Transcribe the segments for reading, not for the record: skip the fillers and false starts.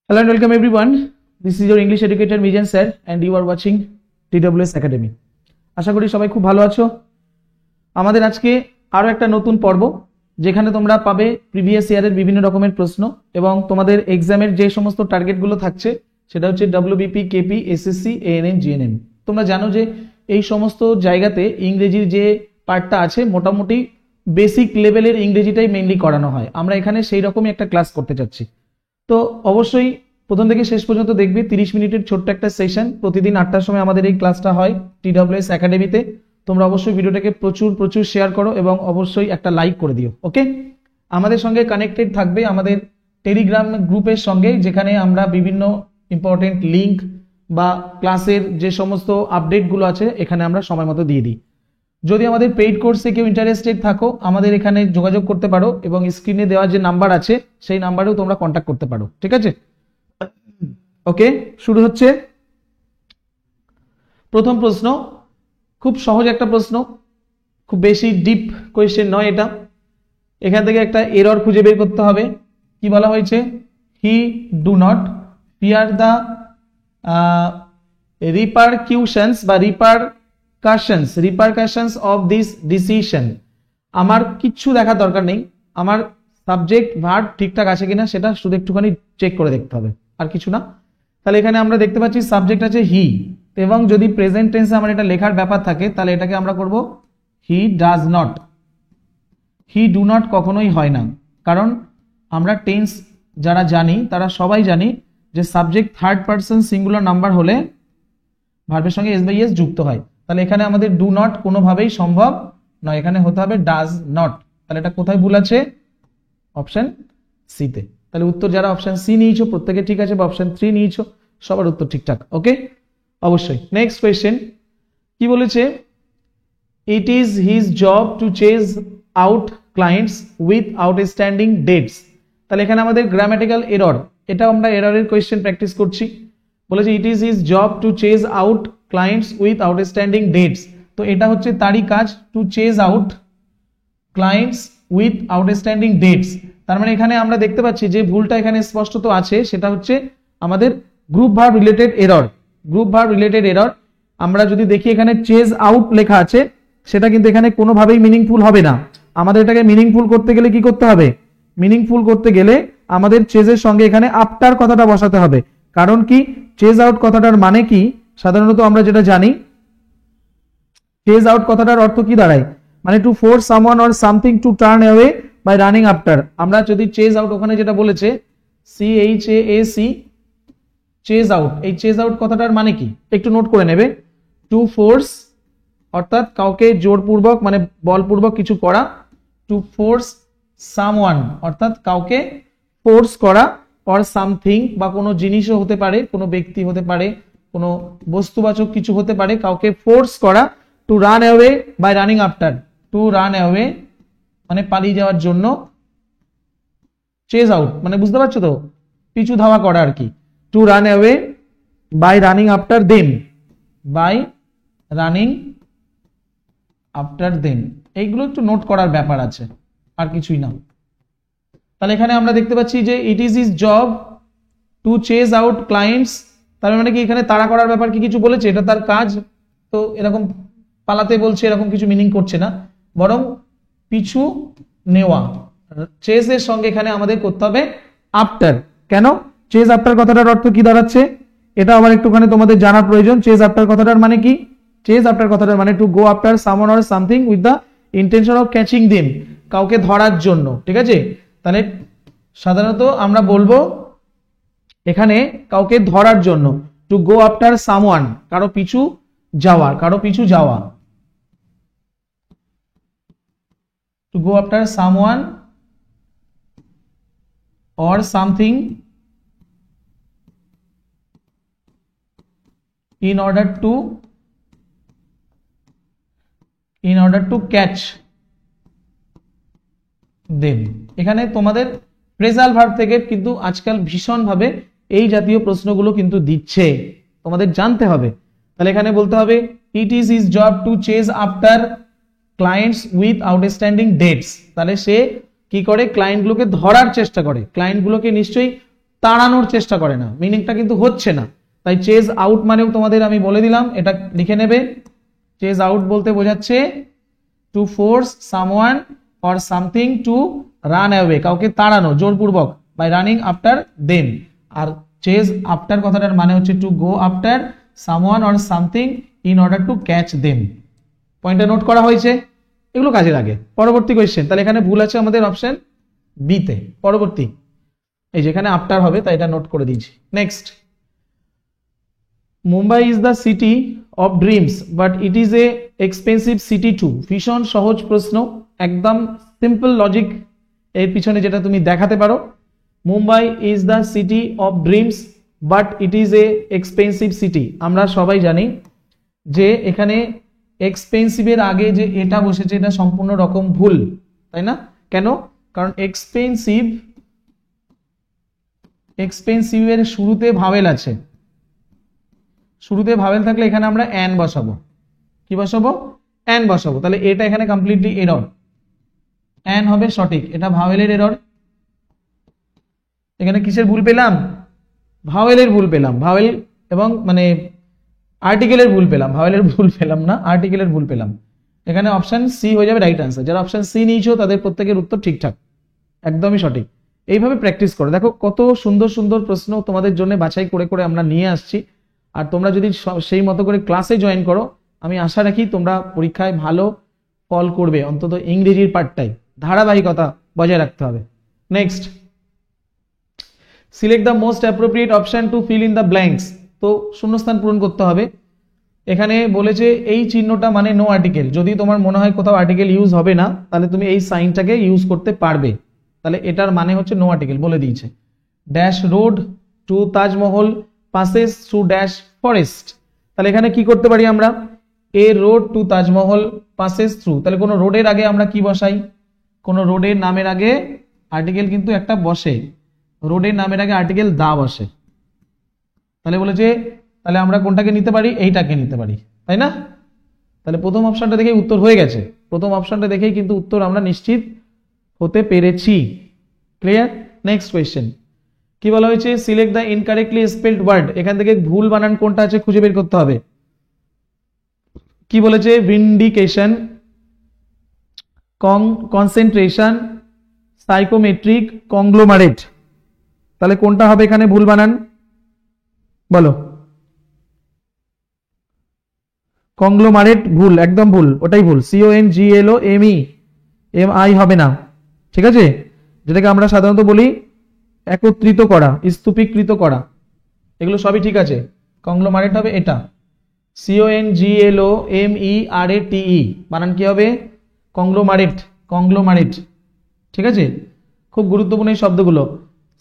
Hello and welcome everyone. This is your English educator Mijan sir and you are watching TWS Academy. আশা করি সবাই খুব ভালো আছো। আমাদের আজকে আরো একটা নতুন পর্ব যেখানে তোমরা পাবে প্রিভিয়াস ইয়ারের বিভিন্ন রকমের প্রশ্ন এবং তোমাদের এক্সামের যে সমস্ত টার্গেটগুলো থাকছে সেটা হচ্ছে WBP, KP, SSC, ANM, GNM. তোমরা জানো যে এই সমস্ত জায়গাতে ইংরেজির যে পার্টটা আছে মোটামুটি বেসিক লেভেলের ইংরেজিটাই মেইনলি করানো হয়। আমরা এখানে সেই রকমই একটা ক্লাস করতে চাচ্ছি। তো অবশ্যই প্রথম থেকে শেষ পর্যন্ত দেখবে 30 মিনিটের ছোট্ট একটা সেশন। প্রতিদিন 8টার সময় আমাদের এই ক্লাসটা হয় TWS একাডেমিতে। তোমরা অবশ্যই ভিডিওটাকে প্রচুর শেয়ার করো এবং অবশ্যই একটা লাইক করে দিও। ওকে, আমাদের সঙ্গে কানেক্টেড থাকবে আমাদের টেলিগ্রাম গ্রুপের সঙ্গে, যেখানে আমরা বিভিন্ন ইম্পর্টেন্ট লিঙ্ক বা ক্লাসের যে সমস্ত আপডেটগুলো আছে এখানে আমরা সময় মতো দিয়ে দিই। যদি আমাদের পেইড কোর্সে কেউ ইন্টারেস্টেড থাকো আমাদের এখানে যোগাযোগ করতে পারো এবং স্ক্রিনে দেওয়া যে নাম্বার আছে সেই নাম্বারেও তোমরা কন্ট্যাক্ট করতে পারো। ঠিক আছে, ওকে, শুরু হচ্ছে। প্রথম প্রশ্ন খুব সহজ একটা প্রশ্ন, খুব বেশি ডিপ কোয়েশ্চেন নয় এটা। এখান থেকে একটা এরর খুঁজে বের করতে হবে। কি বলা হয়েছে? He do not fear the repercussions বা রিপারকাশনস অফ দিস ডিসিশন। আমার কিচ্ছু দেখার দরকার নেই, আমার সাবজেক্ট ভার্ব ঠিকঠাক আছে কিনা সেটা শুধু একটুখানি চেক করে দেখতে হবে, আর কিছু না। তাহলে এখানে আমরা দেখতে পাচ্ছি সাবজেক্ট আছে হি, এবং যদি প্রেজেন্ট টেন্সে আমার এটা লেখার ব্যাপার থাকে তাহলে এটাকে আমরা করব he does not. He do not কখনোই হয় না, কারণ আমরা টেন্স যারা জানি তারা সবাই জানি যে subject third person singular number হলে ভার্বের সঙ্গে এস বাই এস যুক্ত হয়। তাহলে এখানে আমাদের ডু নট কোনোভাবেই সম্ভব নয়, এখানে হতে হবে ডাজ নট। তাহলে এটা কোথায় ভুল আছে? অপশন সিতে। তাহলে উত্তর যারা অপশন সি নিয়েছো প্রত্যেকে ঠিক আছে, বা অপশন 3 নিয়েছো সবার উত্তর ঠিকঠাক। ওকে, অবশ্যই। নেক্সট কোয়েশ্চেন কি বলেছে? It is his job to chase out clients with outstanding debts. তাহলে এখানে আমাদের গ্রামাটিক্যাল এরর, এটা আমরা এররের কোয়েশ্চেন প্র্যাকটিস করছি। বলেছে it is his job to chase out clients with outstanding debts. তো এটা হচ্ছে তারই কাজ, to chase out clients with outstanding debts. তার মানে এখানে আমরা দেখতে পাচ্ছি যে ভুলটা এখানে স্পষ্টত আছে, সেটা হচ্ছে আমাদের group verb related error. Group verb related error আমরা যদি দেখি এখানে চেজ আউট লেখা আছে, সেটা কিন্তু এখানে কোনোভাবেই মিনিংফুল হবে না। আমাদের এটাকে মিনিংফুল করতে গেলে কি করতে হবে? মিনিংফুল করতে গেলে আমাদের চেজের সঙ্গে এখানে আফটার কথাটা বসাতে হবে। কারণ কি, চেজ আউট কথাটার মানে কি? সাধারণত আমরা যেটা জানি চেজ আউট কথাটার অর্থ কি দাঁড়ায়, মানে to force someone or something to turn away by running after. আমরা যদি চেজ আউট ওখানে যেটা বলেছে CHAAC চেজ আউট, এই চেজ আউট কথাটার মানে কি একটু নোট করে নেবে। টু ফোর্স অর্থাৎ কাউকে জোরপূর্বক মানে বলপূর্বক কিছু করা, টু ফোর্স সামওয়ান অর্থাৎ কাউকে ফোর্স করা, অর সামথিং বা কোনো জিনিসও হতে পারে, কোনো ব্যক্তি হতে পারে, কোনো বস্তুবাচক কিছু হতে পারে, কাউকে ফোর্স করা। To run away by running after, to run away মানে পালিয়ে যাওয়ার জন্য, চেজ আউট মানে বুঝতে পারছো তো, পিছু ধাওয়া করা আর কি। To run away by running after them, by running after them, এইগুলো একটু নোট করার ব্যাপার আছে, আর কিছুই না। তাহলে এখানে আমরা দেখতে পাচ্ছি যে it is his job to chase out clients, তার মানে কি এখানে তাড়া করার ব্যাপার কি কিছু বলেছে? এটা তার কাজ। তো এরকম পালাতে বলছে এরকম কিছু মিনিং করছে না, বরং পিছু নেওয়া। চেজ এর সঙ্গে এখানে আমাদের করতে হবে আফটার। কেন? চেজ আফটার কথাটার অর্থ কি দাঁড়াচ্ছে এটা আবার একটুখানি তোমাদের জানার প্রয়োজন। চেজ আফটার কথাটার মানে কি? চেজ আফটার কথাটার মানে to go after someone or something with the intention of catching them, কাউকে ধরার জন্য। ঠিক আছে, তাহলে সাধারণত আমরা বলবো এখানে কাউকে ধরার জন্য, টু গো আফটার সামওয়ান, কারো পিছু যাওয়া, কারো পিছু যাওয়া। Two go after someone or something in order to catch them। এখানে তোমাদের ফ্রেজাল ভার্ব থেকে কিন্তু আজকাল ভীষণ ভাবে এই জাতীয় প্রশ্নগুলো কিন্তু দিচ্ছে, তোমাদের জানতে হবে। তাহলে এখানে বলতে হবে it is his job to chase after clients with outstanding debts. তাহলে সে কি করে? ক্লায়েন্টগুলোকে ধরার চেষ্টা করে। ক্লায়েন্টগুলোকে নিশ্চয়ই তাড়ানোর চেষ্টা করে না, মিনিংটা কিন্তু হচ্ছে না। তাই চেজ আউট মানেও তোমাদের আমি বলে দিলাম, এটা লিখে নেবে। চেজ আউট বলতে বোঝাচ্ছে to force someone or something to run away, কাউকে তাড়ানো জোরপূর্বক, বাই রানিং আফটার দেম। আর চেজ আফটার কথাটার মানে হচ্ছে to go after someone or something in order to catch them. পয়েন্টটা নোট করা হয়েছে, এগুলো কাজে লাগে। পরবর্তী কোয়েশ্চেন, তাহলে এখানে ভুল আছে আমাদের অপশন বি তে। পরবর্তী, এই যেখানে আফটার হবে তাই এটা নোট করে দিয়েছি। Next, Mumbai is the city of dreams but it is a expensive city too. ভীষণ সহজ প্রশ্ন, একদম সিম্পল লজিক এর পিছনে যেটা তুমি দেখাতে পারো। Mumbai is the city of dreams but it is a expensive city. আমরা সবাই জানি যে এখানে এক্সপেন্সিভের আগে যে এটা বসেছে এটা সম্পূর্ণ রকম ভুল, তাই না? কেন? কারণ এক্সপেন্সিভের শুরুতে ভাওয়েল আছে, শুরুতে ভাওয়েল থাকলে এখানে আমরা অ্যান বসাবো। কি বসাবো? অ্যান বসাবো। তাহলে এটা এখানে কমপ্লিটলি এরর, অ্যান হবে সঠিক, এটা ভাওয়েলের এরর। এখানে কিসের ভুল পেলাম? ভাওয়েলের ভুল পেলাম, ভাওয়েল এবং মানে আর্টিকেলের ভুল পেলাম, ভাওয়েলের ভুল পেলাম না, আর্টিকেলের ভুল পেলাম। এখানে অপশন সি হয়ে যাবে রাইট আনসার। যারা অপশন সি নিয়েছো তাদের প্রত্যেকের উত্তর ঠিকঠাক, একদমই সঠিক। এইভাবে প্র্যাকটিস করো। দেখো কত সুন্দর সুন্দর প্রশ্ন তোমাদের জন্য বাছাই করে করে আমরা নিয়ে আসছি। আর তোমরা যদি সেই মতো করে ক্লাসে জয়েন করো, আমি আশা রাখি তোমরা পরীক্ষায় ভালো ফল করবে, অন্তত ইংরেজির পার্টটাই। ধারাবাহিকতা বজায় রাখতে হবে। Next, select the most appropriate option to fill in the blanks. তো শূন্যস্থান পূরণ করতে হবে। এখানে বলেছে এই চিহ্নটা মানে নো আর্টিকেল। যদি তোমার মনে হয় কোথাও আর্টিকেল ইউজ হবে না, তাহলে তুমি এই সাইনটাকে ইউজ করতে পারবে। তাহলে এটার মানে হচ্ছে নো আর্টিকেল বলে দিয়েছে। Dash road to Taj Mahal passes through dash forest. তাহলে এখানে কি করতে পারি আমরা? A road to Taj Mahal passes through. তাহলে কোনো রোডের আগে আমরা কি বসাই? কোনো রোডের নামের আগে আর্টিকেল কিন্তু একটা বসে, রোডের নামের আগে আর্টিকেল দা বসে। তাহলে বলেছে তাহলে আমরা কোনটাকে নিতে পারি? এইটাকে নিতে পারি, তাই না? তাহলে প্রথম অপশনটা দেখেই উত্তর হয়ে গেছে, প্রথম অপশনটা দেখেই কিন্তু উত্তর আমরা নিশ্চিত হতে পেরেছি। ক্লিয়ার? নেক্সট কোয়েশ্চেন, কি বলা হয়েছে? Select the incorrectly spelled word. এখান থেকে ভুল বানান কোনটা আছে খুঁজে বের করতে হবে। কি বলেছে? Vindication, concentration, psychometric, conglomerate. তাহলে কোনটা হবে এখানে ভুল বানান বলো? কংগ্লোমারেট ভুল, একদম ভুল, ওটাই ভুল। CONGLOME হবে না, ঠিক আছে? যেটাকে আমরা সাধারণত বলি একত্রিত করা, স্তূপীকৃত করা, এগুলো সবই ঠিক আছে। কংগ্লোমারেট হবে এটা, CONGLOMERATE। বানান কি হবে? কংগ্লোমারেট, কংগ্লোমারেট, ঠিক আছে? খুব গুরুত্বপূর্ণ এই শব্দগুলো।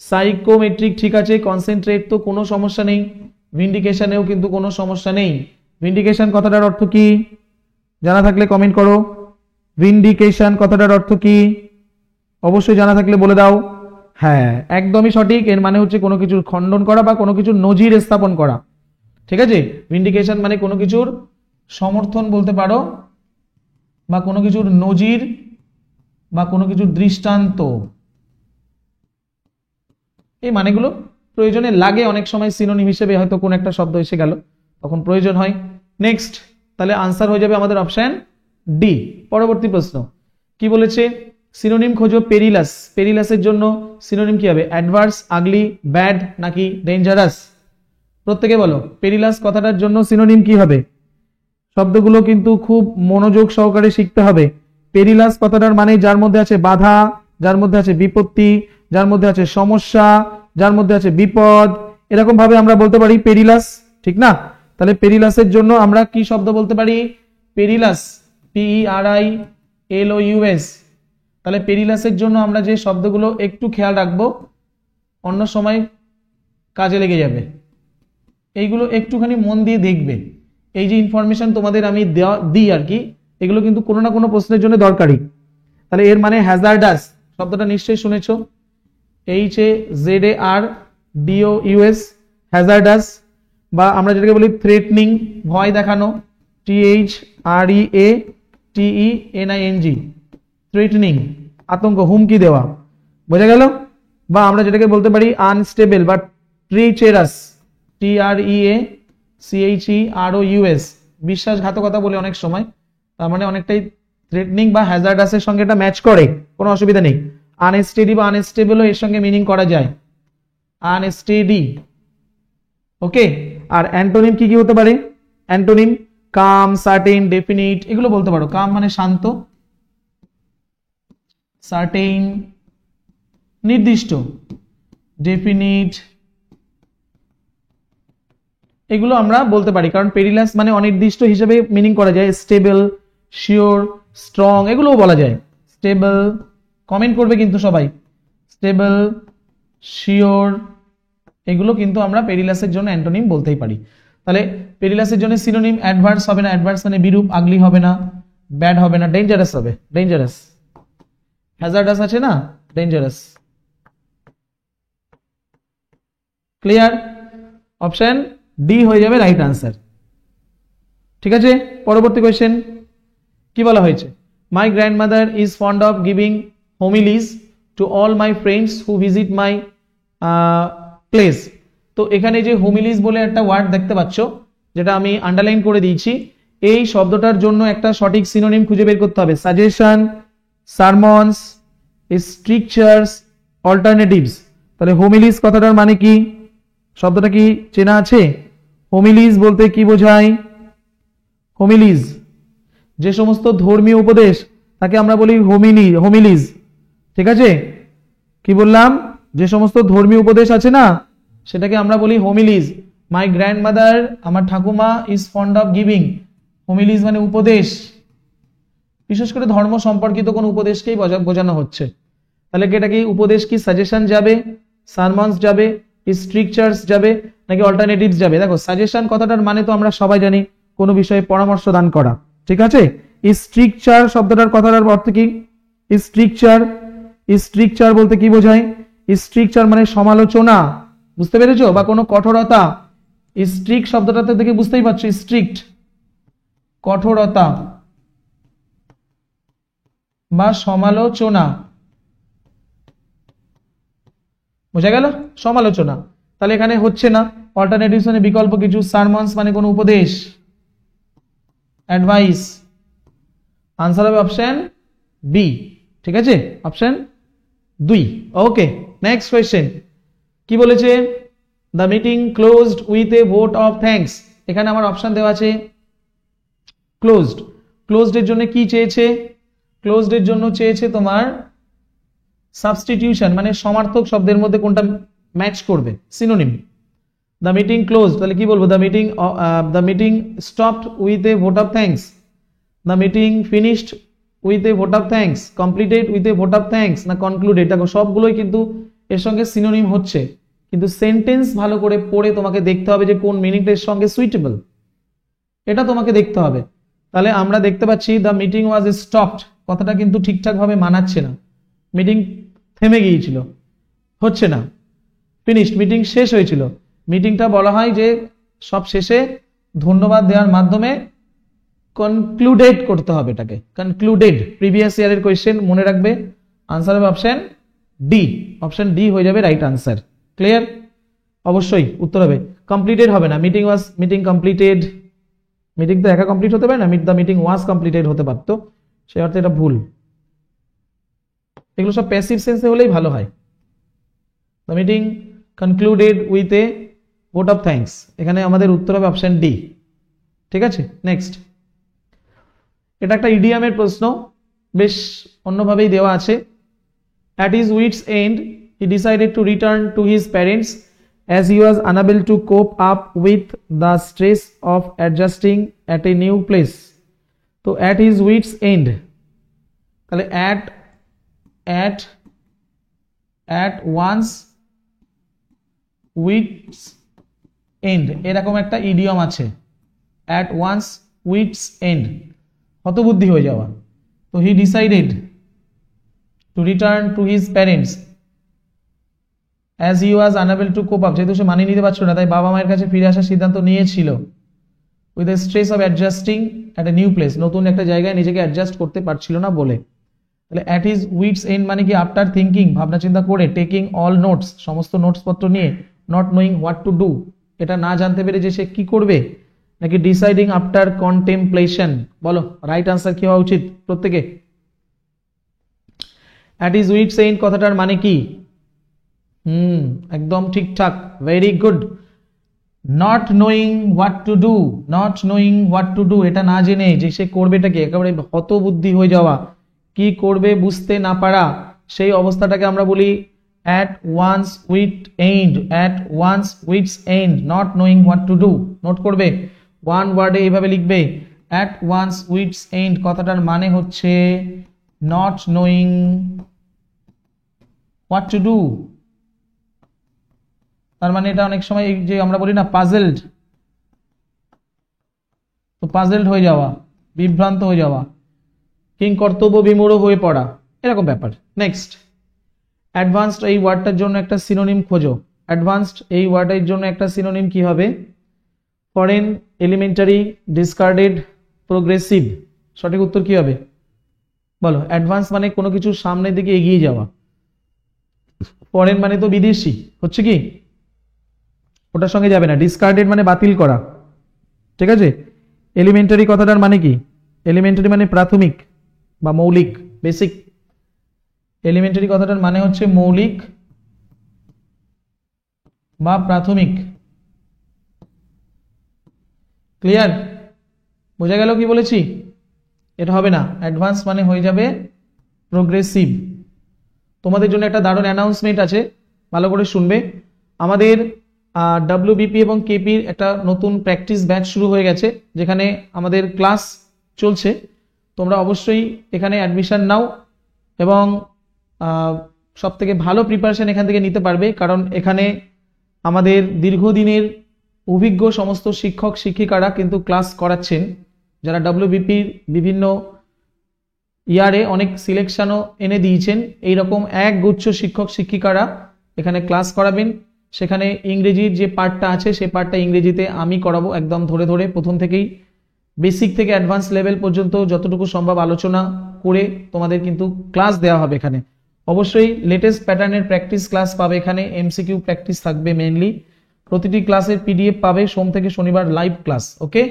সাইকোমেট্রিক ঠিক আছে, কনসেন্ট্রেট তো কোনো সমস্যা নেই, ভিন্ডিকেশনেও কিন্তু কোনো সমস্যা নেই। ভিন্ডিকেশন কথাটার অর্থ কি জানা থাকলে কমেন্ট করো। ভিন্ডিকেশন কথাটার অর্থ কি অবশ্যই জানা থাকলে বলে দাও। হ্যাঁ, একদমই সঠিক। এর মানে হচ্ছে কোনো কিছুর খণ্ডন করা বা কোনো কিছুর নজির স্থাপন করা, ঠিক আছে? ভিন্ডিকেশন মানে কোনো কিছুর সমর্থন বলতে পারো, বা কোনো কিছুর নজির, বা কোনো কিছুর দৃষ্টান্ত। এই মানেগুলো প্রয়োজনে লাগে, অনেক সময় সিনোনিম হিসেবে হয়তো কোন একটা শব্দ এসে গেল, তখন প্রয়োজন হয়। নেক্সট, তাহলে আনসার হয়ে যাবে আমাদের অপশন ডি। পরবর্তী প্রশ্ন কি বলেছে? সিনোনিম খোঁজো পেরিলাস। পেরিলাসের জন্য সিনোনিম কি হবে? অ্যাডভার্স, আগলি, ব্যাড নাকি ডেঞ্জারাস? প্রত্যেকে বলো, পেরিলাস কথাটার জন্য সিনোনিম কি হবে? শব্দগুলো কিন্তু খুব মনোযোগ সহকারে শিখতে হবে। পেরিলাস কথাটার মানে যার মধ্যে আছে বাধা, যার মধ্যে আছে বিপত্তি, যার মধ্যে আছে সমস্যা, যার মধ্যে আছে বিপদ, এরকম ভাবে আমরা বলতে পারি পেরিলাস, ঠিক না? তাহলে পেরিলাসের জন্য আমরা কি শব্দ বলতে পারি? পেরিলাস, PERILOUS। তাহলে পেরিলাসের জন্য আমরা যে শব্দগুলো একটু খেয়াল রাখবো, অন্য সময় কাজে লেগে যাবে, এইগুলো একটুখানি মন দিয়ে দেখবে। এই যে ইনফরমেশন তোমাদের আমি দিই আর কি, এগুলো কিন্তু কোনো না কোনো প্রশ্নের জন্য দরকারি। তাহলে এর মানে হ্যাজার্ডাস শব্দটা নিশ্চয়ই শুনেছো, HAZARDOUS, হ্যাজার্ডাস। বা আমরা যেটাকে বলি থ্রেটনিং, ভয় দেখানো, THREATENING, থ্রেটনিং, আতঙ্ক, হুমকি দেওয়া। বোঝা গেল? বা আমরা যেটাকে বলতে পারি আনস্টেবল বা ট্রিচেরাস, TREACHEROUS, বিশ্বাসঘাতকতা বলে অনেক সময়, তার মানে অনেকটাই থ্রেটনিং বা হ্যাজার্ডাসের সঙ্গে এটা ম্যাচ করে, কোনো অসুবিধা নেই। আনস্টেডি বা আনস্টেবলও এর সঙ্গে মিনিং করা যায়, আনস্টেডি। ওকে, আর অ্যান্টোনিম কি কি হতে পারে? অ্যান্টোনিম কাম, সার্টেন, ডেফিনিট, এগুলো বলতে পারো। কাম মানে শান্ত, সার্টেন নির্দিষ্ট, ডেফিনিট এগুলো আমরা বলতে পারি, কারণ পেরিলাস মানে অনির্দিষ্ট হিসেবে মিনিং করা যায়। স্টেবল, শিওর, স্ট্রং এগুলোও বলা যায়। স্টেবল, কমেন্ট করবে কিন্তু সবাই, স্টেবল, শিওর এগুলো কিন্তু আমরা পেরিলাসের জন্য অ্যান্টোনিম বলতেই পারি। তাহলে পেরিলাসের জন্য সিনোনিম অ্যাডভার্স হবে না, অ্যাডভার্স মানে বিরূপ, আগলি হবে না, ব্যাড হবে না, ডেঞ্জারাস হবে, ডেঞ্জারাস। হ্যাজার্ডাস আছে না, ডেঞ্জারাস। ক্লিয়ার? অপশন ডি হয়ে যাবে রাইট আনসার। ঠিক আছে, পরবর্তী কোয়েশ্চেন কি বলা হয়েছে? My grandmother is fond of giving homilies to all my friends who visit my place. তো এখানে যে হোমিলিজ বলে একটা ওয়ার্ড দেখতে পাচ্ছ, যেটা আমি আন্ডারলাইন করে দিয়েছি, এই শব্দটার জন্য একটা সঠিক সিনোনিম খুঁজে বের করতে হবে। Suggestion, sermons, strictures, alternatives. তাহলে হোমিলিজ কথাটার মানে কি? শব্দটা কি চেনা আছে? হোমিলিজ বলতে কি বোঝায়? হোমিলিজ যে সমস্ত ধর্মীয় উপদেশ তাকে আমরা বলি হোমিলিজ। ঠিক আছে, কি বললাম? যে সমস্ত ধর্মীয় উপদেশ আছে না, সেটাকে আমরা বলি হোমিলিজ। মাই গ্র্যান্ডমাদার, আমার ঠাকুমা, ইজ ফন্ড অফ গিভিং, হোমিলিজ মানে উপদেশ, বিশেষ করে ধর্ম সম্পর্কিত কোন উপদেশকেই বোঝানো হচ্ছে। তাহলে কি এটা কি উপদেশ কি সাজেশন যাবে, সারমনস যাবে, স্ট্রিকচার্স যাবে, নাকি অল্টারনেটিভস যাবে? দেখো, সাজেশন কথাটার মানে তো আমরা সবাই জানি কোনো বিষয়ে পরামর্শ দান করা। ঠিক আছে, স্ট্রিকচার শব্দটার কথাটার অর্থ কি? স্ট্রিকচার বলতে কি বোঝায়? স্ট্রিকচার মানে সমালোচনা, বুঝতে পেরেছো? বা কোনো কঠোরতা। স্ট্রিক্ট শব্দটাতে দেখে বুঝতেই পারছো, স্ট্রিক্ট কঠোরতা বা সমালোচনা, বোঝা গেল? সমালোচনা। তাহলে এখানে হচ্ছে না। অল্টারনেটিভস মানে বিকল্প কিছু, সারমনস মানে কোনো উপদেশ, অ্যাডভাইস। আনসার হবে অপশন বি। ঠিক আছে, অপশন 2। ওকে, নেক্সট কোয়েশ্চেন কি বলেছে? The meeting closed with a vote of thanks. এখানে আমার অপশন দেওয়া আছে ক্লোজড। ক্লোজড এর জন্য কি চেয়েছে? ক্লোজড এর জন্য চেয়েছে তোমার সাবস্টিটিউশন, মানে সমার্থক শব্দের মধ্যে কোনটা ম্যাচ করবে, সিনোনিম। দ্য মিটিং ক্লোজ, তাহলে কি বলবো? The meeting stopped with a vote of thanks, the meeting finished with a vote of thanks, completed with a vote of thanks, না কনক্লুডেড? দেখো, সবগুলোই কিন্তু এর সঙ্গে সিনোনিম হচ্ছে, কিন্তু সেন্টেন্স ভালো করে পড়ে তোমাকে দেখতে হবে যে কোন মিনিংটা এর সঙ্গে সুইটেবল, এটা তোমাকে দেখতে হবে। তাহলে আমরা দেখতে পাচ্ছি দ্য মিটিং ওয়াজ স্টপড, কথাটা কিন্তু ঠিকঠাক ভাবে মানাচ্ছে না, মিটিং থেমে গিয়েছিল, হচ্ছে না। ফিনিশড, মিটিং শেষ হয়েছিল। মিটিংটা বলা হয় যে সব শেষে ধন্যবাদ দেওয়ার মাধ্যমে কনক্লুডেড করতে হবে, এটাকে কনক্লুডেড। প্রিভিয়াস ইয়ারের কোয়েশ্চেন মনে রাখবে। আনসার হবে অপশন ডি। অপশন ডি হয়ে যাবে রাইট আনসার। ক্লিয়ার? অবশ্যই উত্তর হবে কমপ্লিটেড হবে না। মিটিং কমপ্লিটেড, মিটিং তো একা কমপ্লিট হতে পারে না, দ্য মিটিং ওয়াজ কমপ্লিটেড হতে পারতো, সেই অর্থে এটা ভুল। এগুলো সব প্যাসিভ সেন্সে হলেই ভালো হয়। The meeting concluded with a vote of thanks, এখানে আমাদের উত্তর হবে অপশন ডি। ঠিক আছে, নেক্সট। এটা একটা ইডিয়ামের প্রশ্ন, বেশ অন্যভাবেই দেওয়া আছে। At his wit's end, he decided to return to his parents as he was unable to cope up with the stress of adjusting at a new place. তো at his wit's end, তাহলে at one's wit's end এরকম একটা idiom আছে, at one's wit's end, হতবুদ্ধি হয়ে যাওয়া। তো he decided to return to his parents as he was unable to cope up, যেহেতু সে মানিয়ে নিতে পারছিল না, তাই বাবা মায়ের কাছে ফিরে আসার সিদ্ধান্ত নিয়েছিল। with the stress of adjusting at a new place, নতুন একটা জায়গায় নিজেকে অ্যাডজাস্ট করতে পারছিল না বলে। তাহলে অ্যাট হিজ উইটস এন্ড মানে কি আফটার থিঙ্কিং, ভাবনা চিন্তা করে, টেকিং অল নোটস, সমস্ত নোটস পত্র নিয়ে, not knowing what to do, এটা না জানতে পেরে যে সে কি করবে, নাকি ডিসাইডিং আফটার কন্টেম্পলেশন। বলো রাইট আনসার কি হওয়া উচিত প্রত্যেকে? অ্যাট হিজ উইটস এন্ড কথাটার মানে কি? একদম ঠিকঠাক, very good. Not knowing what to do, not knowing what to do, এটা না জেনে যে সে করবেটাকে, একেবারে হতবুদ্ধি হয়ে যাওয়া, কি করবে বুঝতে না পারা, সেই অবস্থাটাকে আমরা বলি at one's wit end, at one's wit's end, not knowing what to do। Note করবে, ওয়ান ওয়ার্ডে এইভাবে লিখবে, at one's wit's end কথাটার মানে হচ্ছে not knowing what to do। তার মানে এটা অনেক সময় যে আমরা বলি না পাজলড, তো পাজলড হয়ে যাওয়া, বিভ্রান্ত হয়ে যাওয়া, কিং কর্তব্য বিমূঢ় হয়ে পড়া, এরকম ব্যাপার। নেক্সট, অ্যাডভান্সড এই ওয়ার্ডটার জন্য একটা সিনোনিম খোঁজো। অ্যাডভান্সড এই ওয়ার্ডের জন্য একটা সিনোনিম কি হবে? Foreign, elementary, discarded, progressive. সঠিক উত্তর কি হবে বলো? অ্যাডভান্স মানে কোনো কিছু সামনের দিকে এগিয়ে যাওয়া, ফরেন মানে তো বিদেশি, হচ্ছে কি ওটার সঙ্গে যাবে না। ডিসকার্ডেড মানে বাতিল করা, ঠিক আছে। এলিমেন্টারি কথাটার মানে কি? এলিমেন্টারি মানে প্রাথমিক বা মৌলিক, বেসিক। এলিমেন্টারি কথাটার মানে হচ্ছে মৌলিক বা প্রাথমিক। ক্লিয়ার? বোঝা গেল কি বলেছি? এটা হবে না, অ্যাডভান্স মানে হয়ে যাবে প্রোগ্রেসিভ। তোমাদের জন্য একটা দারুণ অ্যানাউন্সমেন্ট আছে, ভালো করে শুনবে। আমাদের ডব্লিউবিপি এবং কেপির একটা নতুন প্র্যাকটিস ব্যাচ শুরু হয়ে গেছে, যেখানে আমাদের ক্লাস চলছে। তোমরা অবশ্যই এখানে অ্যাডমিশন নাও এবং সব থেকে ভালো প্রিপারেশন এখান থেকে নিতে পারবে, কারণ এখানে আমাদের দীর্ঘদিনের অভিজ্ঞ সমস্ত শিক্ষক শিক্ষিকারা কিন্তু ক্লাস করাচ্ছেন, যারা ডব্লিউবিপির বিভিন্ন ইয়ারে অনেক সিলেকশনও এনে দিয়েছেন। এইরকম এক গুচ্ছ শিক্ষক শিক্ষিকারা এখানে ক্লাস করাবেন। সেখানে ইংরেজির যে পার্টটা আছে সেই পার্টটা ইংরেজিতে আমি করাবো, একদম ধরে ধরে প্রথম থেকেই বেসিক থেকে অ্যাডভান্স লেভেল পর্যন্ত যতটুকু সম্ভব আলোচনা করে তোমাদের কিন্তু ক্লাস দেওয়া হবে এখানে। অবশ্যই লেটেস্ট প্যাটার্নের প্র্যাকটিস ক্লাস পাবে এখানে, এমসিকিউ প্র্যাকটিস থাকবে মেইনলি। প্রতিটি ক্লাসের পিডিএফ পাবে সোম থেকে শনিবার লাইভ ক্লাস, ওকে।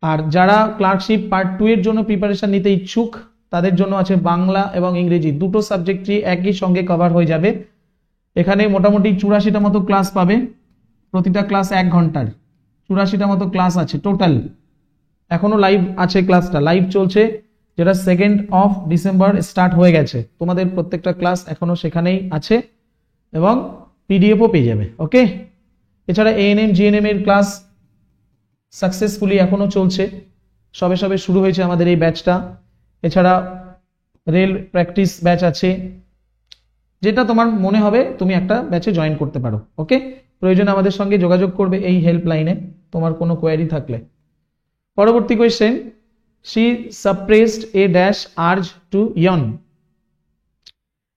আর যারা ক্লার্কশিপ পার্ট 2 এর জন্য প্রিপারেশন নিতে ইচ্ছুক তাদের জন্য আছে বাংলা এবং ইংরেজি, দুটো সাবজেক্টই একই সঙ্গে কভার হয়ে যাবে। এখানে মোটামুটি 84টা মতো ক্লাস পাবে, প্রতিটা ক্লাস 1 ঘন্টার, 84টা মতো ক্লাস আছে টোটাল। এখনো লাইভ আছে, ক্লাসটা লাইভ চলছে, যেটা 2nd অফ ডিসেম্বর স্টার্ট হয়ে গেছে। তোমাদের প্রত্যেকটা ক্লাস এখনো সেখানেই আছে এবং পিডিএফও পেয়ে যাবে, ওকে। এছাড়া এএনএম জিএনএম এর ক্লাস সাকসেসফুলি এখনো চলছে, সবে সবে শুরু হয়েছে আমাদের এই ব্যাচটা। এছাড়া রেল প্র্যাকটিস ব্যাচ আছে, যেটা তোমার মনে হবে তুমি একটা ব্যাচে জয়েন করতে পারো, ওকে। প্রয়োজনে আমাদের সঙ্গে যোগাযোগ করবে এই হেল্পলাইনে তোমার কোনো কোয়েরি থাকলে। পরবর্তী question, she suppressed a dash urge to yawn।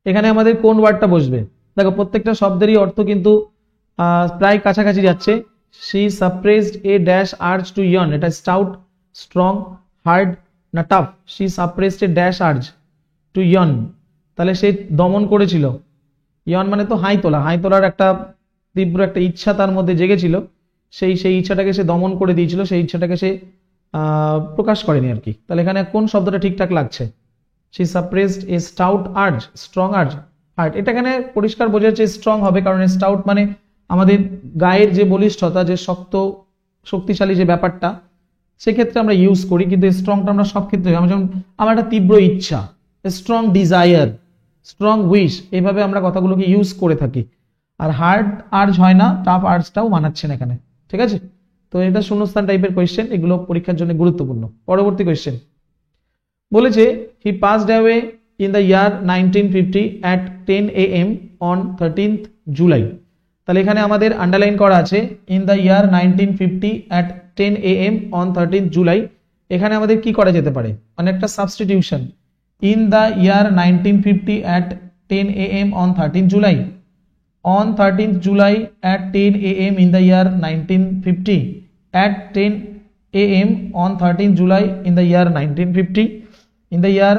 এখানে আমাদের কোন ওয়ার্ডটা বসবে? দেখো প্রত্যেকটা শব্দেরই অর্থ কিন্তু প্রায় কাছাকাছি যাচ্ছে। she suppressed a dash urge to yawn, এটা স্টাউট, স্ট্রং, হার্ড না tough? she suppressed a dash urge to yawn, তাহলে সে দমন করেছিল। yawn মানে তো হাই তোলা, হাই তোলার একটা তীব্র একটা ইচ্ছা তার মধ্যে জেগেছিল, সেই ইচ্ছাটাকে সে দমন করে দিয়েছিল, সেই ইচ্ছাটাকে সে প্রকাশ করেনি আর কি। তাহলে এখানে কোন শব্দটা ঠিকঠাক লাগছে? she suppressed a stout urge, strong urge, hard. এটা এখানে পরিষ্কার বোঝা যাচ্ছে স্ট্রং হবে, কারণ স্টাউট মানে আমাদের গায়ের যে বলিষ্ঠতা, যে শক্ত শক্তিশালী যে ব্যাপারটা, সেক্ষেত্রে আমরা ইউজ করি, কিন্তু স্ট্রংটা আমরা সব ক্ষেত্রে, যেমন আমার একটা তীব্র ইচ্ছা, স্ট্রং ডিজায়ার, স্ট্রং উইশ, এইভাবে আমরা কথাগুলোকে ইউজ করে থাকি। আর হার্ড আর্জ হয় না, টাফ আর্জটাও মানাচ্ছেন এখানে, ঠিক আছে। তো এটা শূন্যস্থান টাইপের কোয়েশ্চেন, এগুলো পরীক্ষার জন্য গুরুত্বপূর্ণ। পরবর্তী কোয়েশ্চেন বলেছে, he passed away in the year 1950 at 10 AM on 13th July। তাহলে এখানে আমাদের আন্ডারলাইন করা আছে in the year 1950 at 10 AM on 13th July। এখানে আমাদের কি করা যেতে পারে? মানে একটা substitution, in the year 1950 at 10 AM on 13th July, on 13th July at 10 AM in the year 1950, at 10 AM on 13th July in the year 1950, in the year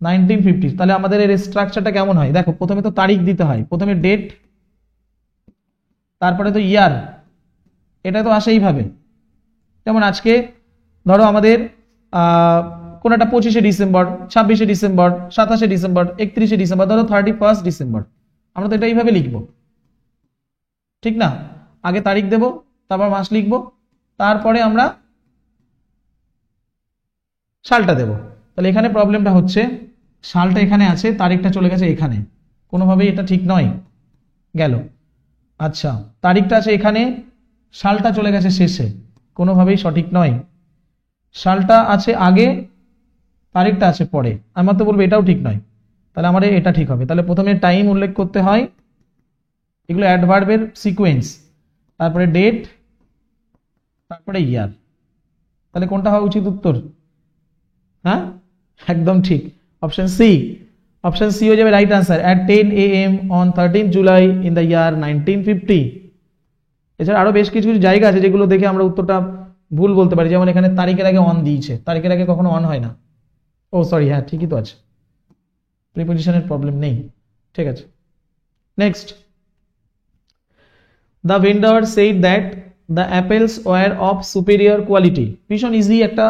1950। তাহলে আমাদের এর স্ট্রাকচারটা কেমন হয় দেখো, প্রথমে তো তারিখ দিতে হয়, প্রথমে ডেট, তারপরে তো ইয়ার, এটা তো আসে এইভাবে। যেমন আজকে ধরো আমাদের কোন একটা 25শে ডিসেম্বর, 26শে ডিসেম্বর, 27শে ডিসেম্বর, 31শে ডিসেম্বর, ধরো 31 ডিসেম্বর, আমরা তো এটা এইভাবে লিখবো, ঠিক না? আগে তারিখ দেব, তারপর মাস লিখবো, তারপরে আমরা সালটা দেব। তাহলে এখানে প্রবলেমটা হচ্ছে সালটা এখানে আছে, তারিখটা চলে গেছে এখানে, কোনোভাবেই এটা ঠিক নয়। গেল, আচ্ছা তারিখটা আছে এখানে, সালটা চলে গেছে শেষে, কোনোভাবেই সঠিক নয়। সালটা আছে আগে, তারিখটা আছে পরে, আমার তো বলবো এটাও ঠিক নয়। তাহলে আমাদের এটা ঠিক হবে। তাহলে প্রথমে টাইম উল্লেখ করতে হয়, এগুলো অ্যাডভার্বের সিকোয়েন্স, তারপরে ডেট, তারপরে ইয়ার। তাহলে কোনটা হওয়া উচিত উত্তর? হ্যাঁ, একদম ঠিক, অপশন সি। অপশন সি হয়ে যাবে right answer. At 10 AM on 13 July in the year 1950। এছাড়া আরো বেশ কিছু কিছু জায়গা আছে যেগুলো দেখে আমরা উত্তরটা ভুল বলতে পারি, যেমন এখানে তারিখের আগে অন দিয়েছে, তারিখের আগে কখনো অন হয় না। ও সরি, হ্যাঁ ঠিকই তো আছে, প্রিপোজিশনের প্রবলেম নেই, ঠিক আছে। Next, the vendor said that the apples were of superior quality. ভীষণ ইজি একটা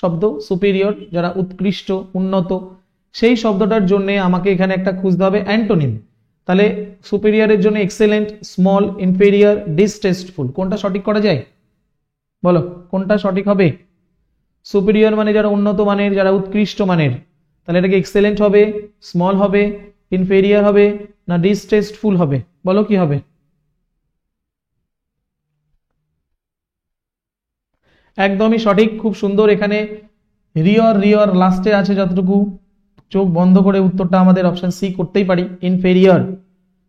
শব্দ, সুপেরিয়র, যারা উৎকৃষ্ট, উন্নত, সেই শব্দটার জন্য আমাকে এখানে একটা খুঁজতে হবে অ্যান্টোনিম। তাহলে সুপেরিয়রের জন্য এক্সেলেন্ট, স্মল, ইনফেরিয়র, ডিসটেস্টফুল, কোনটা সঠিক করা যায় বলো, কোনটা সঠিক হবে? সুপেরিয়র মানে যারা উন্নত মানের, যারা উৎকৃষ্ট মানের, তাহলে এটাকে এক্সেলেন্ট হবে, স্মল হবে, ইনফেরিয়র হবে, না ডিসটেস্টফুল হবে? বলো কি হবে? একদমই সঠিক, খুব সুন্দর। এখানে রিয়র, রিয়র লাস্টে আছে, যতটুকু চোখ বন্ধ করে উত্তরটা আমাদের অপশন সি করতেই পারি, ইনফেরিয়র।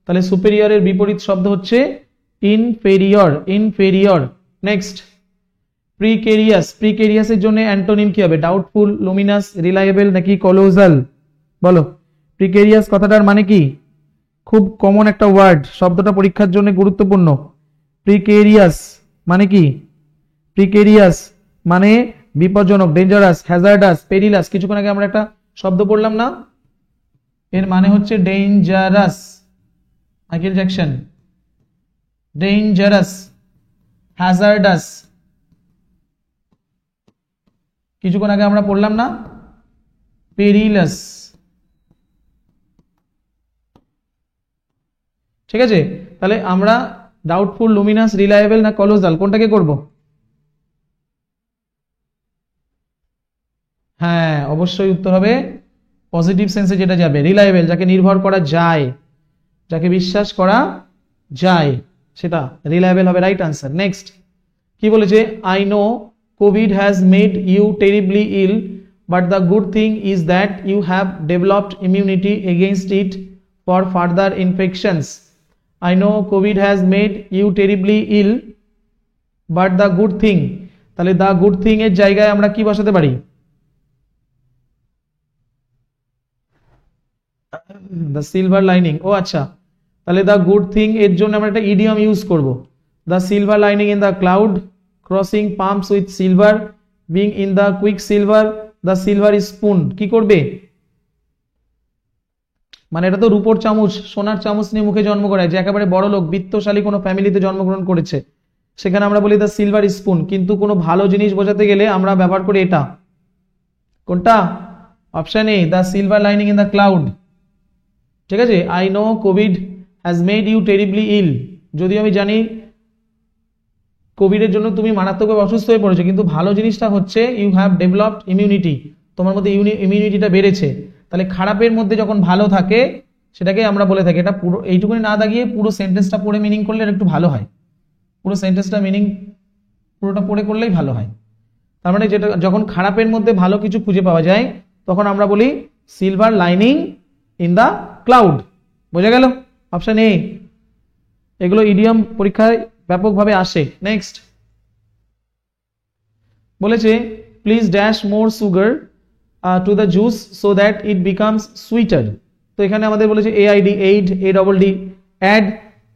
তাহলে সুপেরিয়রের বিপরীত শব্দ হচ্ছে ইনফেরিয়র, ইনফেরিয়র। Next, precarious. প্রিকেরিয়াসের জন্য অ্যান্টোনিম কি হবে? ডাউটফুল, লুমিনাস, রিলায়েবল নাকি কলোজাল? বলো, প্রিকেরিয়াস কথাটার মানে কি? খুব কমন একটা ওয়ার্ড, শব্দটা পরীক্ষার জন্য গুরুত্বপূর্ণ। প্রিকেরিয়াস মানে কি? প্রিকেরিয়াস মানে বিপজ্জনক, ডেঞ্জারাস, হ্যাজার্ডাস, পেরিলাস। কিছুক্ষণ আগে আমরা একটা শব্দ পড়লাম না, এর মানে হচ্ছে dangerous. Michael Jackson, dangerous, hazardous. কিছুক্ষণ আগে আমরা পড়লাম না, পেরিলাস। ঠিক আছে, তাহলে আমরা ডাউটফুল, লুমিনাস, রিলায়েবল না কলোজাল, কোনটাকে করব? হ্যাঁ, অবশ্যই উত্তর হবে পজিটিভ সেন্সে যেটা যাবে, রিলায়েবল, যাকে নির্ভর করা যায়, যাকে বিশ্বাস করা যায়, সেটা রিলায়েবল হবে রাইট আনসার। নেক্সট কি বলেছে? I know Covid has made you terribly ill, but the good thing is that you have developed immunity against it for further infections. I know COVID has made you terribly ill, but the good thing, তাহলে the good thing এর জায়গায় আমরা কি বসাতে পারি? the silver lining। ও আচ্ছা, তাহলে the good thing এর জন্য আমরা একটা ইডিয়ম ইউজ করব, the silver lining in the cloud, crossing palms with silver, being in the quicksilver, the silver spoon। কি করবে? মানে এটা তো রূপোর চামচ, সোনার চামচ নিয়ে মুখে জন্ম করায়, যে একেবারে বড় লোক, বিত্তশালী কোনো ফ্যামিলিতে জন্মগ্রহণ করেছে, সেখানে আমরা বলি দ্য সিলভার স্পুন। কিন্তু কোনো ভালো জিনিস বোঝাতে গেলে আমরা ব্যবহার করি এটা, কোনটা? Option A, the silver lining in the cloud. ঠিক আছে, I know Covid has made you terribly ill, যদিও আমি জানি কোভিডের জন্য তুমি মারাত্মকভাবে অসুস্থ হয়ে পড়েছো, কিন্তু ভালো জিনিসটা হচ্ছে ইউ হ্যাভ ডেভেলপড ইমিউনিটি, তোমার মধ্যে ইমিউনিটিটা বেড়েছে। তাহলে খারাপের মধ্যে যখন ভালো থাকে সেটাকে আমরা বলে থাকি, এটা পুরো এইটুকুনি না দাগিয়ে পুরো সেন্টেন্সটা পড়ে মিনিং করলে একটু ভালো হয়, পুরো সেন্টেন্সটা মিনিং পুরোটা পড়ে করলেই ভালো হয়। তার মানে যেটা যখন খারাপের মধ্যে ভালো কিছু খুঁজে পাওয়া যায় তখন আমরা বলি silver lining in the cloud. বোঝা গেল? Option A. এগুলো ইডিয়ম পরীক্ষায় ব্যাপকভাবে আসে। নেক্সট বলেছে please dash more sugar to the juice so that it becomes sweeter. তো এখানে আমাদের বলেছে A I D, aid, A double D, add,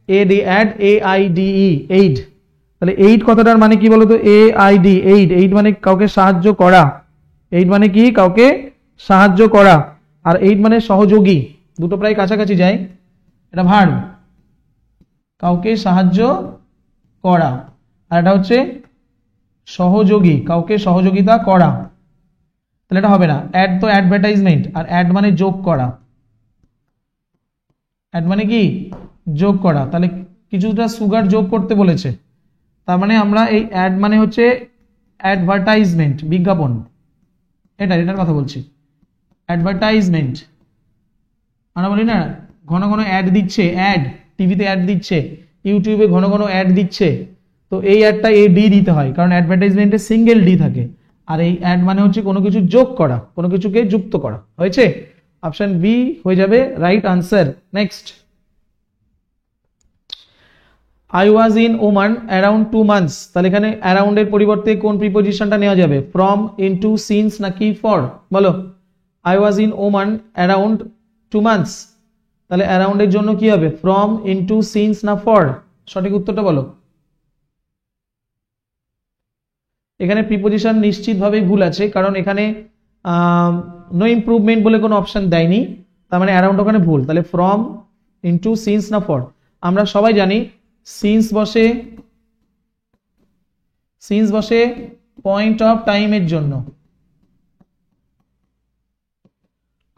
A D, add, A I D E, aid. তাহলে এইড কথাটার মানে কি বলতো? A I D, aid. Aid মানে কাউকে সাহায্য করা, এইড মানে কি? কাউকে সাহায্য করা। আর এইড মানে সহযোগী, দুটো প্রায় কাছাকাছি যায়, এটা ভার্ব, কাউকে সাহায্য করা, আর এটা হচ্ছে সহযোগী, কাউকে সহযোগিতা করা, তাহলে এটা হবে না। অ্যাড তো অ্যাডভার্টাইজমেন্ট, আর অ্যাড মানে যোগ করা, অ্যাড মানে কি যোগ করা, তাহলে কিছুটা সুগার যোগ করতে বলেছে, তার মানে আমরা এই অ্যাড মানে হচ্ছে অ্যাডভার্টাইজমেন্ট, বিজ্ঞাপন, এটার কথা বলছি, অ্যাডভার্টাইজমেন্ট। আমরা বলি না ঘন ঘন অ্যাড দিচ্ছে, অ্যাড টিভিতে অ্যাড দিচ্ছে, ইউটিউবে ঘন ঘন অ্যাড দিচ্ছে, তো এই অ্যাডটা এ ডি দিতে হয়, কারণ অ্যাডভার্টাইজমেন্টে সিঙ্গেল ডি থাকে, আর এই অ্যাড মানে হচ্ছে কোনো কিছু যোগ করা, কোনো কিছুকে যুক্ত করা। হয়েছে, অপশন বি হয়ে যাবে right answer. Next, I was in Oman around 2 months, তাহলে এখানে অ্যারাউন্ড এর পরিবর্তে কোন প্রিপজিশনটা নেওয়া যাবে, ফ্রম, ইনটু, সিন্স নাকি ফর? বলো, I was in Oman around 2 months, তাহলে অ্যারাউন্ড এর জন্য কি হবে, ফ্রম, ইনটু, সিন্স না ফর? সঠিক উত্তরটা বলো। এখানে প্রিপজিশন নিশ্চিতভাবেই ভুল আছে, কারণ এখানে নো ইমপ্রুভমেন্ট বলে কোনো অপশন দেয়নি, তার মানে অ্যারাউন্ড ওখানে ভুল, তাহলে ফ্রম, ইনটু, সিন্স না ফর? আমরা সবাই জানি সিন্স বসে পয়েন্ট অফ টাইমের জন্য,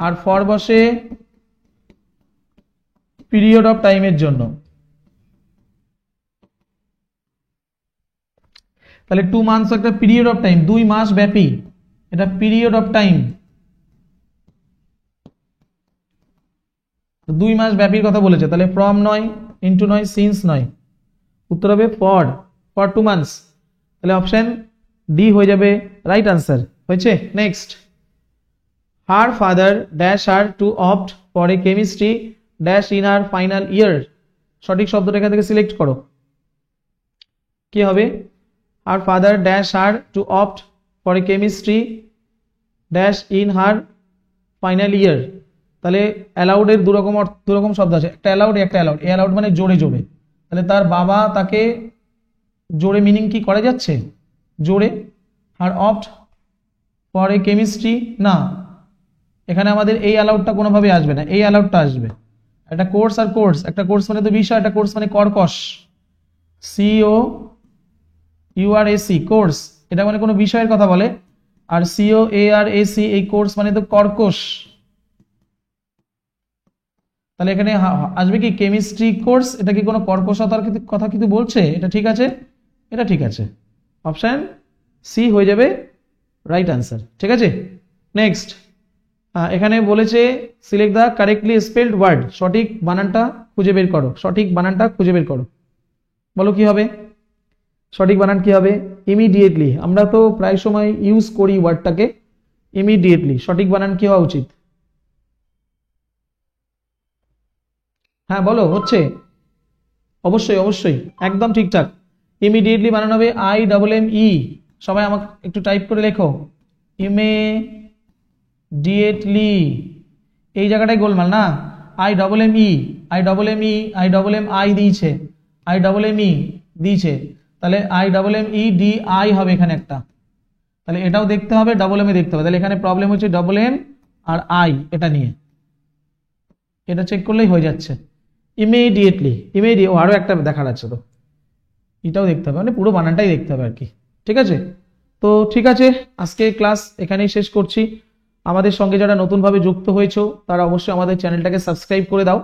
আর ফর বসে পিরিয়ড অফ টাইমের জন্য। তাহলে 2 মান্থস একটা পিরিয়ড অফ টাইম, 2 মাস ব্যাপী, এটা পিরিয়ড অফ টাইম, 2 মাস ব্যাপীর কথা বলেছে, তাহলে ফ্রম নয়, ইনটু নয়, সিন্স নয়, উত্তর হবে ফর 2 মান্থস, তাহলে অপশন ডি হয়ে যাবে রাইট আনসার। হয়েছে। Next, her father dash her to opt for a chemistry dash in her final year, সঠিক শব্দটা এখান থেকে সিলেক্ট করো, কি হবে? Her father dash her to opt for a chemistry dash in her final year, তাহলে allowed এর দুরকম শব্দ আছে, একটা অ্যালাউড, একটা অ্যালাউড। এ অ্যালাউড মানে জোরে জোরে, তাহলে তার বাবা তাকে জোরে, মিনিং কি করা যাচ্ছে জোরে। আর অপ্ট ফর এ কেমিস্ট্রি না, এখানে আমাদের এই অ্যালাউডটা কোনোভাবে আসবে না, এই অ্যালাউডটা আসবে। একটা কোর্স আর কোর্স, একটা কোর্স মানে তো বিষয়, একটা কোর্স মানে কর্কশ, COURS কোর্স, এটা মানে কোনো বিষয়ের কথা বলে, আর COARAC এই কোর্স মানে তো কর্কশ, তাহলে এখানে আসবে কি কেমিস্ট্রি কোর্স, এটা কি কোনো কর্কশতার কথা কিন্তু বলছে? এটা ঠিক আছে, এটা ঠিক আছে, অপশন সি হয়ে যাবে রাইট আনসার। ঠিক আছে। নেক্সট, এখানে বলেছে select the correctly spelled word, সঠিক বানানটা খুঁজে বের করো, সঠিক বানানটা খুঁজে বের করো, বলো কি হবে সঠিক বানান? কি হবে? ইমিডিয়েটলি, আমরা তো প্রায় সময় ইউজ করি ওয়ার্ডটাকে ইমিডিয়েটলি, সঠিক বানান কি হওয়া উচিত? হ্যাঁ বলো, হচ্ছে, অবশ্যই অবশ্যই একদম ঠিকঠাক, ইমিডিয়েটলি বানানো হবে IMME, সবাই আমাকে একটু টাইপ করে লেখো, ইমিডিয়েটলি, এই জায়গাটাই গোলমাল না, IMME দিয়েছে, IMME দিয়েছে, তাহলে IMMEDI হবে এখানে একটা, তাহলে এটাও দেখতে হবে, ডাবল এম এ দেখতে হবে, তাহলে এখানে প্রবলেম হচ্ছে ডবল এম আর আই, এটা নিয়ে, এটা চেক করলেই হয়ে যাচ্ছে। ইমিডিয়েটলি, আরো একটা দেখার আছে, তো এটাও দেখতে হবে, মানে পুরো বানানটাই দেখতে হবে আর কি। ঠিক আছে, তো ঠিক আছে, আজকে ক্লাস এখানেই শেষ করছি। আমাদের সঙ্গে যারা নতুনভাবে যুক্ত হয়েছো তারা অবশ্যই আমাদের চ্যানেলটাকে সাবস্ক্রাইব করে দাও,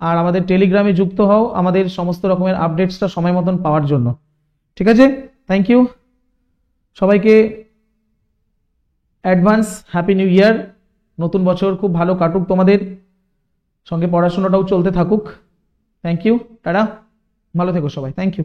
আর আমাদের টেলিগ্রামে যুক্ত হও আমাদের সমস্ত রকমের আপডেটসটা সময় মতন পাওয়ার জন্য। ঠিক আছে, থ্যাংক ইউ সবাইকে, অ্যাডভান্স হ্যাপি নিউ ইয়ার, নতুন বছর খুব ভালো কাটুক, তোমাদের সঙ্গে পড়াশোনাটাও চলতে থাকুক। থ্যাংক ইউ, টাটা, ভালো থেকো সবাই, থ্যাংক ইউ।